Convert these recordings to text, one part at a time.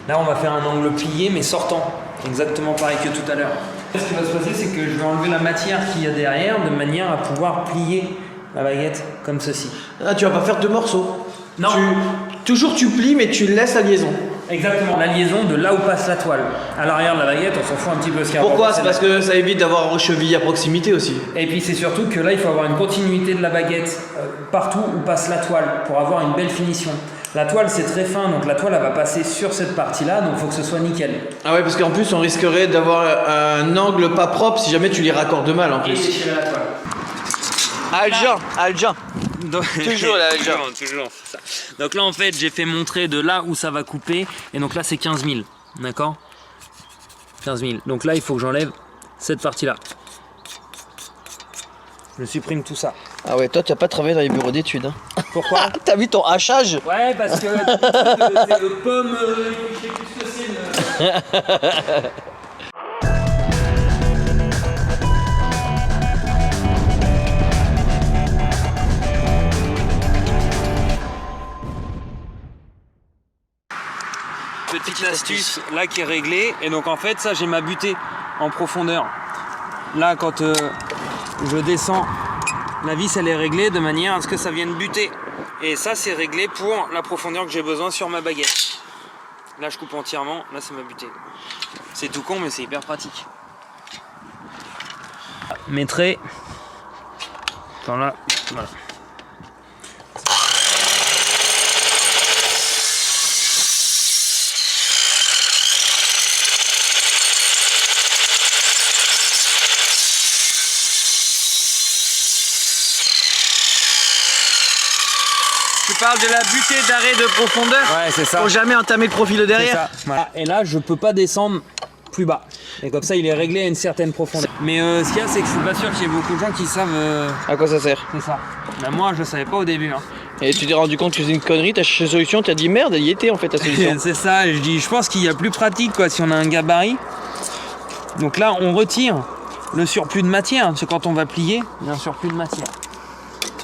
Là, on va faire un angle plié, mais sortant. Exactement pareil que tout à l'heure. Ce qui va se passer, c'est que je vais enlever la matière qu'il y a derrière, de manière à pouvoir plier la baguette comme ceci. Ah, tu vas pas faire deux morceaux. Non. Toujours tu plies, mais tu laisses la liaison. Exactement, la liaison de là où passe la toile. À l'arrière de la baguette, on s'en fout un petit peu. Pourquoi? C'est parce que ça évite d'avoir un cheville à proximité aussi. Et puis c'est surtout que là, il faut avoir une continuité de la baguette partout où passe la toile pour avoir une belle finition. La toile, c'est très fin, donc la toile, elle va passer sur cette partie-là, donc il faut que ce soit nickel. Ah ouais, parce qu'en plus, on risquerait d'avoir un angle pas propre si jamais tu les raccordes mal en plus. Et déchirer la toile. Aljan. Toujours là, toujours. Ça. Donc là, en fait, j'ai fait montrer de là où ça va couper, et donc là, c'est 15 000, d'accord? 15 000. Donc là, il faut que j'enlève cette partie-là. Je supprime tout ça. Ah ouais, toi, tu n'as pas travaillé dans les bureaux d'études. Hein. Pourquoi? T'as vu ton hachage? Ouais, parce que c'est le pomme, je sais plus ce que c'est. Petite astuce là qui est réglée, et donc en fait ça j'ai ma butée en profondeur. Là quand je descends, la vis elle est réglée de manière à ce que ça vienne buter, et ça c'est réglé pour la profondeur que j'ai besoin sur ma baguette. Là je coupe entièrement, là c'est ma butée. C'est tout con mais c'est hyper pratique. Mes traits, dans là, voilà. Tu parles de la butée d'arrêt de profondeur? Ouais, c'est ça. Pour jamais entamer le profil de derrière? Ça. Voilà. Et là, je peux pas descendre plus bas. Et comme ça, il est réglé à une certaine profondeur. Mais ce qu'il y a, c'est que je suis pas sûr qu'il y ait beaucoup de gens qui savent. À quoi ça sert? C'est ça. Ben, moi, je savais pas au début. Hein. Et tu t'es rendu compte que c'est une connerie, t'as cherché une solution, t'as dit merde, elle y était en fait ta solution. C'est ça, je pense qu'il y a plus pratique quoi, si on a un gabarit. Donc là, on retire le surplus de matière. Parce que quand on va plier, il y a un surplus de matière.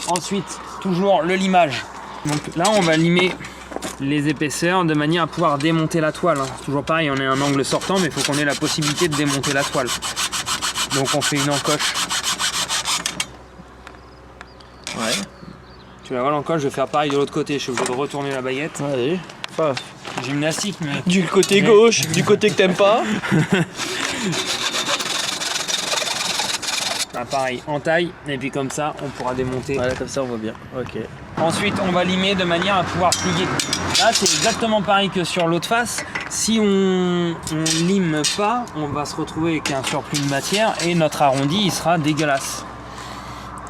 Ensuite, toujours le limage. Donc là, on va limer les épaisseurs de manière à pouvoir démonter la toile. Hein. Toujours pareil, on est à un angle sortant, mais il faut qu'on ait la possibilité de démonter la toile. Donc on fait une encoche. Ouais. Tu vas voir l'encoche, je vais faire pareil de l'autre côté. Je suis obligé de retourner la baguette. Allez. Enfin, gymnastique, mais... Du côté gauche, du côté que t'aimes pas. Ah, pareil, en taille, et puis comme ça, on pourra démonter. Voilà, comme ça on voit bien. Ok. Ensuite, on va limer de manière à pouvoir plier. Là, c'est exactement pareil que sur l'autre face. Si on lime pas, on va se retrouver avec un surplus de matière et notre arrondi, il sera dégueulasse.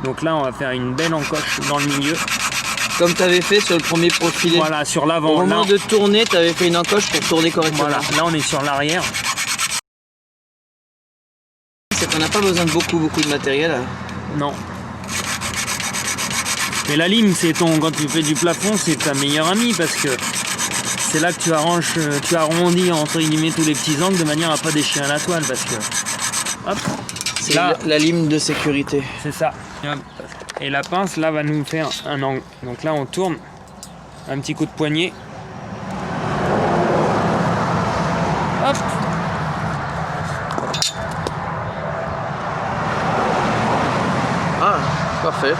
Donc là, on va faire une belle encoche dans le milieu. Comme tu avais fait sur le premier profilé. Voilà, sur l'avant. Au moment de tourner, tu avais fait une encoche pour tourner correctement. Voilà, là, on est sur l'arrière. C'est qu'on n'a pas besoin de beaucoup de matériel. Non. Mais la lime, c'est quand tu fais du plafond, c'est ta meilleure amie parce que c'est là que tu arrondis entre guillemets tous les petits angles de manière à pas déchirer la toile parce que hop, c'est la lime de sécurité. C'est ça. Et la pince là va nous faire un angle. Donc là on tourne un petit coup de poignet. Hop. Ah, parfait.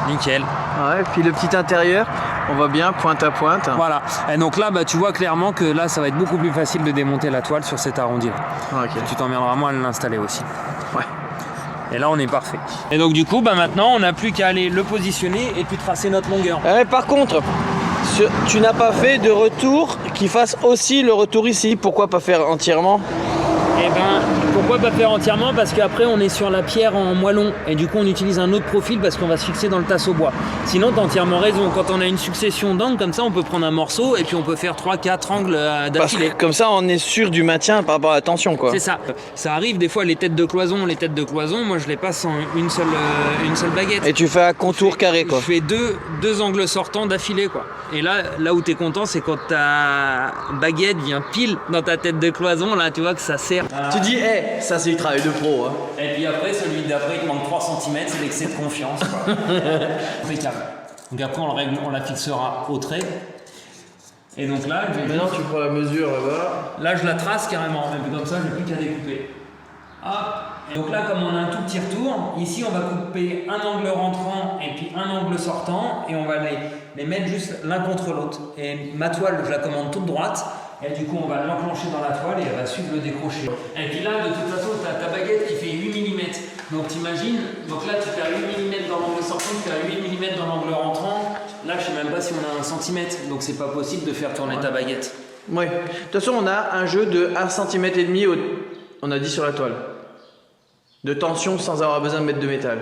Nickel. Ouais, et puis le petit intérieur, on voit bien pointe à pointe. Voilà. Et donc là, tu vois clairement que là, ça va être beaucoup plus facile de démonter la toile sur cet arrondi-là. Ah, okay. Tu t'emmerderas moins à l'installer aussi. Ouais. Et là, on est parfait. Et donc du coup, maintenant, on n'a plus qu'à aller le positionner et puis tracer notre longueur. Par contre, tu n'as pas fait de retour qui fasse aussi le retour ici. Pourquoi pas faire entièrement? Eh ben, pourquoi pas faire entièrement? Parce qu'après on est sur la pierre en moellon et du coup on utilise un autre profil parce qu'on va se fixer dans le tasseau bois. Sinon t'as entièrement raison, quand on a une succession d'angles comme ça on peut prendre un morceau et puis on peut faire 3-4 angles d'affilée. Comme ça on est sûr du maintien par rapport à la tension quoi. C'est ça. Ça arrive des fois les têtes de cloison, moi je les passe en une seule baguette. Et tu fais un contour carré quoi. Je fais deux angles sortants d'affilée quoi. Et là où t'es content c'est quand ta baguette vient pile dans ta tête de cloison, là tu vois que ça serre. Tu dis, ça c'est du travail de pro. Hein. Et puis après, celui d'après, il manque 3 cm, c'est l'excès de confiance. Impeccable. Donc après, on la fixera au trait. Et donc là, Maintenant tu prends la mesure là-bas. là je la trace carrément, et puis comme ça j'ai plus qu'à découper. Hop. Et donc là, comme on a un tout petit retour, ici on va couper un angle rentrant et puis un angle sortant, et on va les mettre juste l'un contre l'autre. Et ma toile, je la commande toute droite, et du coup on va l'enclencher dans la toile et elle va suivre le décroché. Et puis là, de toute façon, tu as ta baguette qui fait 8 mm. Donc t'imagines, donc là tu fais 8 mm dans l'angle sortant, tu fais 8 mm dans l'angle rentrant. Là, je sais même pas si on a 1 cm, donc c'est pas possible de faire tourner ta baguette. Ouais. De toute façon, on a un jeu de 1,5 cm, on a dit sur la toile. De tension sans avoir besoin de mettre de métal.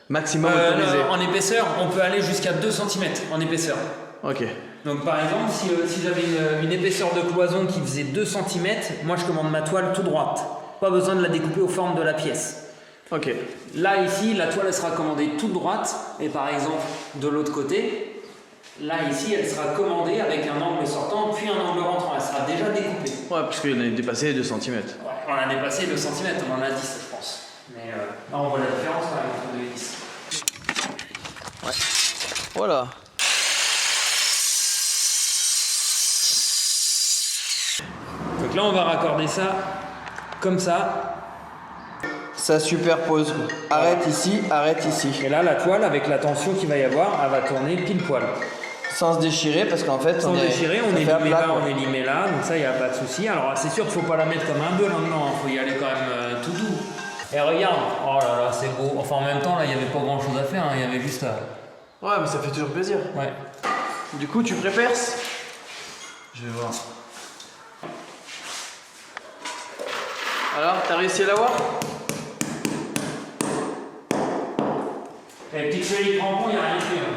Maximum autorisé. En épaisseur, on peut aller jusqu'à 2 cm en épaisseur. Ok. Donc par exemple, si j'avais une épaisseur de cloison qui faisait 2 cm, moi je commande ma toile tout droite. Pas besoin de la découper aux formes de la pièce. Ok. Là ici, la toile elle sera commandée toute droite, et par exemple de l'autre côté, là ici elle sera commandée avec un angle sortant puis un angle rentrant, elle sera déjà découpée. Ouais, parce qu'on a dépassé les 2 cm. Ouais, on a dépassé 2 cm, on en a 10 je pense. Mais là on voit la différence quand même entre 2 et 10. Voilà. Donc là on va raccorder ça comme ça. Ça superpose. Arrête ici, arrête ici. Et là la toile avec la tension qu'il va y avoir, elle va tourner pile poil. Sans se déchirer parce qu'en fait Sans déchirer, on est limé là, quoi. on est limé là, donc ça il n'y a pas de souci. Alors c'est sûr qu'il ne faut pas la mettre comme un bœuf maintenant, il faut y aller quand même tout doux. Et regarde, oh là là, c'est beau. Enfin en même temps là il n'y avait pas grand chose à faire, hein. Il y avait juste à... Ouais, mais ça fait toujours plaisir. Ouais. Du coup, tu préperces? Je vais voir. Alors, t'as réussi à l'avoir? Et les petites feuilles crampons, il n'y a rien fait. Hein.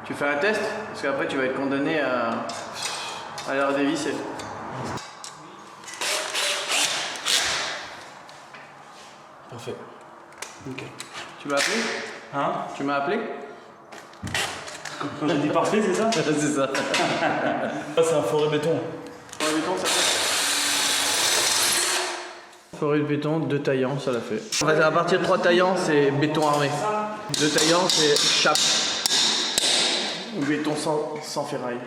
Tu fais un test? Parce qu'après, tu vas être condamné à la redévisser. Parfait. Ok. Tu m'as appelé? Hein? Tu m'as appelé? Quand j'ai dit parfait, c'est ça? C'est ça. C'est un forêt béton. Forêt de béton, ça fait. Forêt de béton, 2 taillants, ça l'a fait. En fait, à partir de 3 taillants, c'est béton armé. 2 taillants, c'est chape. Ou béton sans ferraille.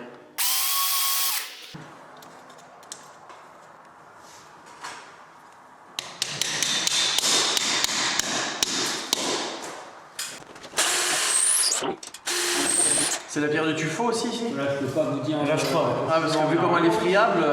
C'est la pierre de tuffeau aussi ici? Là je peux pas vous dire. Lâche pas. Ah, parce que vu comment elle est friable.